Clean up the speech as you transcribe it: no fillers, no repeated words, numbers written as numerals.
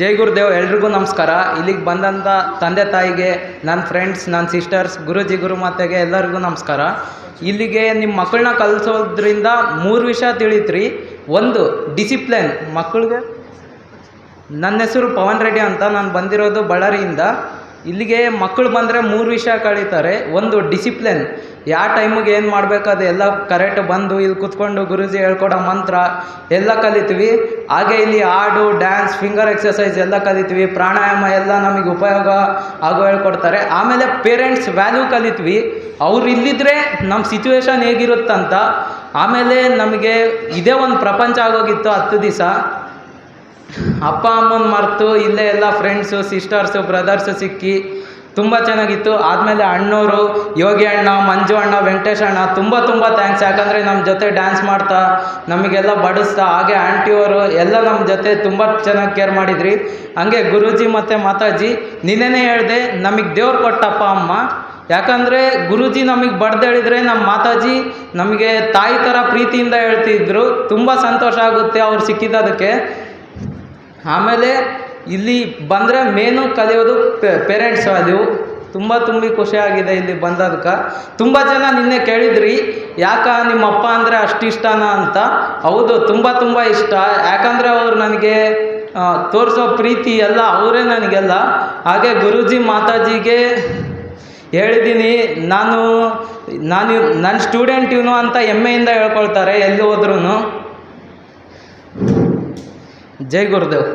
ಜೈ ಗುರುದೇವ್. ಎಲ್ರಿಗೂ ನಮಸ್ಕಾರ. ಇಲ್ಲಿಗೆ ಬಂದಂಥ ತಂದೆ ತಾಯಿಗೆ, ನನ್ನ ಫ್ರೆಂಡ್ಸ್, ನನ್ನ ಸಿಸ್ಟರ್ಸ್, ಗುರುಜಿ ಗುರುಮಾತೆಗೆ ಎಲ್ಲರಿಗೂ ನಮಸ್ಕಾರ. ಇಲ್ಲಿಗೆ ನಿಮ್ಮ ಮಕ್ಕಳನ್ನ ಕಲಿಸೋದ್ರಿಂದ 3 ವಿಷಯ ತಿಳಿತ್ರಿ. ಒಂದು, ಡಿಸಿಪ್ಲಿನ್. ಮಕ್ಕಳಿಗೆ ನನ್ನ ಹೆಸರು ಪವನ್ ರೆಡ್ಡಿ ಅಂತ, ನಾನು ಬಂದಿರೋದು ಬಳ್ಳಾರಿಯಿಂದ. ಇಲ್ಲಿಗೆ ಮಕ್ಕಳು ಬಂದರೆ 3 ವಿಷಯ ಕಳೀತಾರೆ. ಒಂದು, ಡಿಸಿಪ್ಲಿನ್. ಯಾವ ಟೈಮಿಗೆ ಏನು ಮಾಡಬೇಕು ಅದೆಲ್ಲ ಕರೆಕ್ಟ್ ಬಂದು ಇಲ್ಲಿ ಕೂತ್ಕೊಂಡು ಗುರುಜಿ ಹೇಳ್ಕೊಡೋ ಮಂತ್ರ ಎಲ್ಲ ಕಲಿತೀವಿ. ಹಾಗೆ ಇಲ್ಲಿ ಹಾಡು, ಡ್ಯಾನ್ಸ್, ಫಿಂಗರ್ ಎಕ್ಸಸೈಸ್ ಎಲ್ಲ ಕಲಿತೀವಿ. ಪ್ರಾಣಾಯಾಮ ಎಲ್ಲ ನಮಗೆ ಉಪಯೋಗ ಆಗೋ ಹೇಳ್ಕೊಡ್ತಾರೆ. ಆಮೇಲೆ ಪೇರೆಂಟ್ಸ್ ವ್ಯಾಲ್ಯೂ ಕಲಿತೀವಿ. ಅವ್ರು ಇಲ್ಲಿದ್ದರೆ ನಮ್ಮ ಸಿಚುವೇಶನ್ ಹೇಗಿರುತ್ತಂತ. ಆಮೇಲೆ ನಮಗೆ ಇದೇ ಒಂದು ಪ್ರಪಂಚ ಆಗೋಗಿತ್ತು 10 ದಿವಸ. ಅಪ್ಪ ಅಮ್ಮನ ಮರೆತು ಇಲ್ಲೇ ಎಲ್ಲ ಫ್ರೆಂಡ್ಸು, ಸಿಸ್ಟರ್ಸು, ಬ್ರದರ್ಸು ಸಿಕ್ಕಿ ತುಂಬ ಚೆನ್ನಾಗಿತ್ತು. ಆದಮೇಲೆ ಅಣ್ಣವರು, ಯೋಗಿ ಅಣ್ಣ, ಮಂಜು ಅಣ್ಣ, ವೆಂಕಟೇಶ್ ಅಣ್ಣ ತುಂಬ ಥ್ಯಾಂಕ್ಸ್. ಯಾಕಂದರೆ ನಮ್ಮ ಜೊತೆ ಡ್ಯಾನ್ಸ್ ಮಾಡ್ತಾ ನಮಗೆಲ್ಲ ಬಡಿಸ್ತಾ, ಹಾಗೆ ಆಂಟಿಯವರು ಎಲ್ಲ ನಮ್ಮ ಜೊತೆ ತುಂಬ ಚೆನ್ನಾಗಿ ಕೇರ್ ಮಾಡಿದ್ರಿ. ಹಂಗೆ ಗುರೂಜಿ ಮತ್ತು ಮಾತಾಜಿ, ನಿನ್ನೆನೇ ಹೇಳಿದೆ, ನಮಗೆ ದೇವ್ರು ಕೊಟ್ಟಪ್ಪ ಅಮ್ಮ. ಯಾಕಂದರೆ ಗುರೂಜಿ ನಮಗೆ ಬಡ್ದು ಹೇಳಿದರೆ ನಮ್ಮ ಮಾತಾಜಿ ನಮಗೆ ತಾಯಿ ಥರ ಪ್ರೀತಿಯಿಂದ ಹೇಳ್ತಿದ್ರು. ತುಂಬ ಸಂತೋಷ ಆಗುತ್ತೆ ಅವ್ರು ಸಿಕ್ಕಿದ್ದದಕ್ಕೆ. ಆಮೇಲೆ ಇಲ್ಲಿ ಬಂದರೆ ಮೇನು ಕಲಿಯೋದು ಪೇರೆಂಟ್ಸ್ ವ್ಯಾಲ್ಯೂ. ತುಂಬ ಖುಷಿಯಾಗಿದೆ ಇಲ್ಲಿ ಬಂದದಕ್ಕೆ. ತುಂಬ ಜನ ನಿನ್ನೆ ಕೇಳಿದ್ರಿ, ಯಾಕ ನಿಮ್ಮ ಅಪ್ಪ ಅಂದರೆ ಅಷ್ಟು ಇಷ್ಟನಾ ಅಂತ. ಹೌದು, ತುಂಬ ಇಷ್ಟ. ಯಾಕಂದರೆ ಅವ್ರು ನನಗೆ ತೋರಿಸೋ ಪ್ರೀತಿ ಎಲ್ಲ ಅವರೇ ನನಗೆಲ್ಲ. ಹಾಗೆ ಗುರೂಜಿ ಮಾತಾಜಿಗೆ ಹೇಳಿದ್ದೀನಿ, ನಾನು ನನ್ನ ಸ್ಟೂಡೆಂಟ್ ಇವನು ಅಂತ ಹೆಮ್ಮೆಯಿಂದ ಹೇಳ್ಕೊಳ್ತಾರೆ ಎಲ್ಲಿ ಹೋದ್ರೂ. ಜೈ ಗುರುದೇವ್.